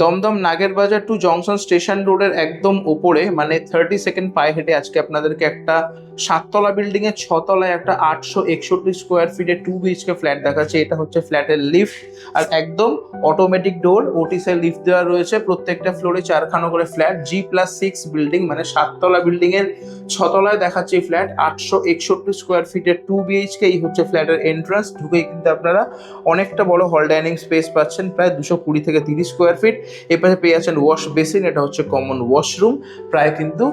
Dumdum Nagerbazar to junction station রোডের একদম ওপরে, মানে 30 সেকেন্ড পায়ে হেঁটে আজকে আপনাদেরকে একটা 7তলা বিল্ডিং এর 6তলায় একটা 861 স্কোয়ার ফিটের 2 BHK ফ্ল্যাট দেখাচ্ছে। এটা হচ্ছে ফ্ল্যাটের লিফট, আর একদম অটোমেটিক ডোর, ওটিসি লিফট দেওয়া রয়েছে। প্রত্যেকটা ফ্লোরে 4খানা করে ফ্ল্যাট, G+6 বিল্ডিং, মানে 7তলা বিল্ডিং এর 6তলায় দেখাচ্ছে এই ফ্ল্যাট 861 স্কোয়ার ফিটের 2 BHK। এই হচ্ছে ফ্ল্যাটের এন্ট্রান্স। ঢুকেই কিন্তু আপনারা অনেকটা বড় হল ডাইনিং স্পেস পাচ্ছেন, প্রায় 220 থেকে 30 স্কোয়ার ফিট। এপাশে পেয়ে যাচ্ছেন ওয়াশ বেসিন, এটা হচ্ছে কমন ওয়াশরুম, প্রায় কিন্তু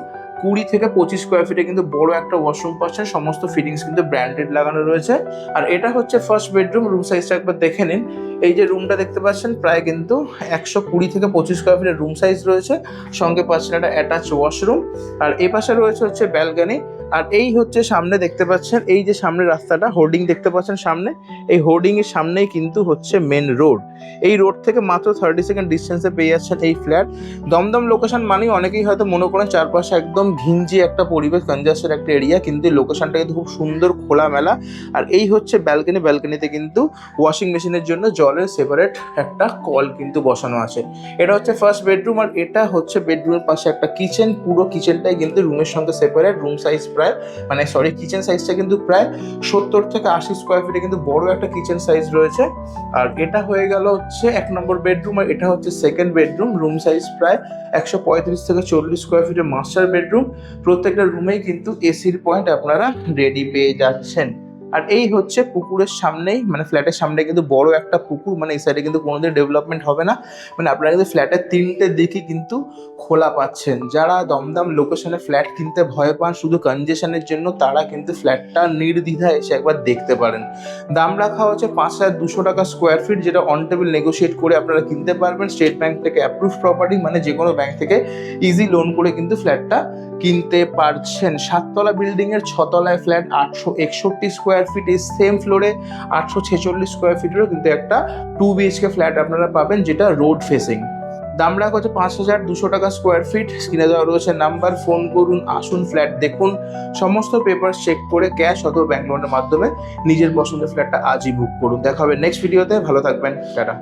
20 থেকে 25 স্কোয়ার ফিটে কিন্তু বড় একটা ওয়াশরুম পাচ্ছেন। সমস্ত ফিটিংস কিন্তু ব্র্যান্ডেড লাগানো রয়েছে। আর এটা হচ্ছে ফার্স্ট বেডরুম। রুম সাইজটা একবার দেখে নিন। এই যে রুমটা দেখতে পাচ্ছেন, প্রায় কিন্তু 120 থেকে 25 স্কোয়ার ফিটের রুম সাইজ রয়েছে। সঙ্গে পাচ্ছেন একটা অ্যাটাচ ওয়াশরুম, আর এ পাশে রয়েছে হচ্ছে ব্যালকনি। আর এই হচ্ছে সামনে দেখতে পাচ্ছেন, এই যে সামনে রাস্তাটা, হোর্ডিং দেখতে পাচ্ছেন সামনে, এই হোর্ডিং এর সামনেই কিন্তু হচ্ছে মেন রোড। এই রোড থেকে মাত্র 30 সেকেন্ড ডিস্টেন্সে পেয়ে যাচ্ছেন এই ফ্ল্যাট। দমদম লোকেশন মানেই অনেকেই হয়তো মনে করেন চারপাশে একদম ঘিঞ্জি একটা পরিবেশ, কনজাস্টেড একটা এরিয়া, কিন্তু লোকেশনটা কিন্তু খুব সুন্দর খোলামেলা। আর এই হচ্ছে ব্যালকনি। ব্যালকনিতে কিন্তু ওয়াশিং মেশিনের জন্য জলের সেপারেট একটা কল কিন্তু বসানো আছে। এটা হচ্ছে ফার্স্ট বেডরুম, আর এটা হচ্ছে বেডরুমের পাশে একটা কিচেন। পুরো কিচেনটাই কিন্তু রুমের সঙ্গে সেপারেট। রুম সাইজ প্রায়, মানে সরি, কিচেন সাইজটা কিন্তু প্রায় 70 থেকে 80 স্কোয়ার ফিটে কিন্তু বড় একটা কিচেন সাইজ রয়েছে। আর এটা হয়ে গেল হচ্ছে 1 নম্বর বেডরুম, আর এটা হচ্ছে সেকেন্ড বেডরুম। রুম সাইজ প্রায় 135 থেকে 40 স্কোয়ার ফিটের মাস্টার বেডরুম। প্রত্যেকটা রুমেই কিন্তু এসির পয়েন্ট আপনারা রেডি পেয়ে যাচ্ছেন। আর এই হচ্ছে পুকুরের সামনেই, মানে ফ্ল্যাটের সামনে কিন্তু বড় একটা পুকুর, মানে এই সাইডে কিন্তু কোনোদিন ডেভেলপমেন্ট হবে না। মানে আপনারা কিন্তু ফ্ল্যাটের 3টে দিকই কিন্তু খোলা পাচ্ছেন। যারা দমদম লোকেশনে ফ্ল্যাট কিনতে ভয় পান শুধু কনজেশনের জন্য, তারা কিন্তু ফ্ল্যাটটা নির্দ্বিধায় এসে একবার দেখতে পারেন। দাম রাখা হচ্ছে 5,200 টাকা স্কোয়ার ফিট, যেটা অন টেবিল নেগোশিয়েট করে আপনারা কিনতে পারবেন। স্টেট ব্যাংক থেকে অ্যাপ্রুভ প্রপার্টি, মানে যে কোনো ব্যাংক থেকে ইজি লোন করে কিন্তু ফ্ল্যাটটা কিনতে পারছেন। 7তলা বিল্ডিং এর 6তলায় ফ্ল্যাট 861 স্কোয়ার ফিট। এই সেম ফ্লোরে 846 স্কোয়ার ফিটেরও কিন্তু একটা 2 BHK ফ্ল্যাট আপনারা পাবেন, যেটা রোড ফেসিং। দাম রাখা হচ্ছে 5,200 টাকা স্কোয়ার ফিট। স্ক্রিনে দেওয়া রয়েছে নাম্বার, ফোন করুন, আসুন, ফ্ল্যাট দেখুন। সমস্ত পেপার চেক করে ক্যাশ অথবা ব্যাংক লোনের মাধ্যমে নিজের পছন্দের ফ্ল্যাটটা আজই বুক করুন। দেখা হবে নেক্সট ভিডিওতে। ভালো থাকবেন, টাটা।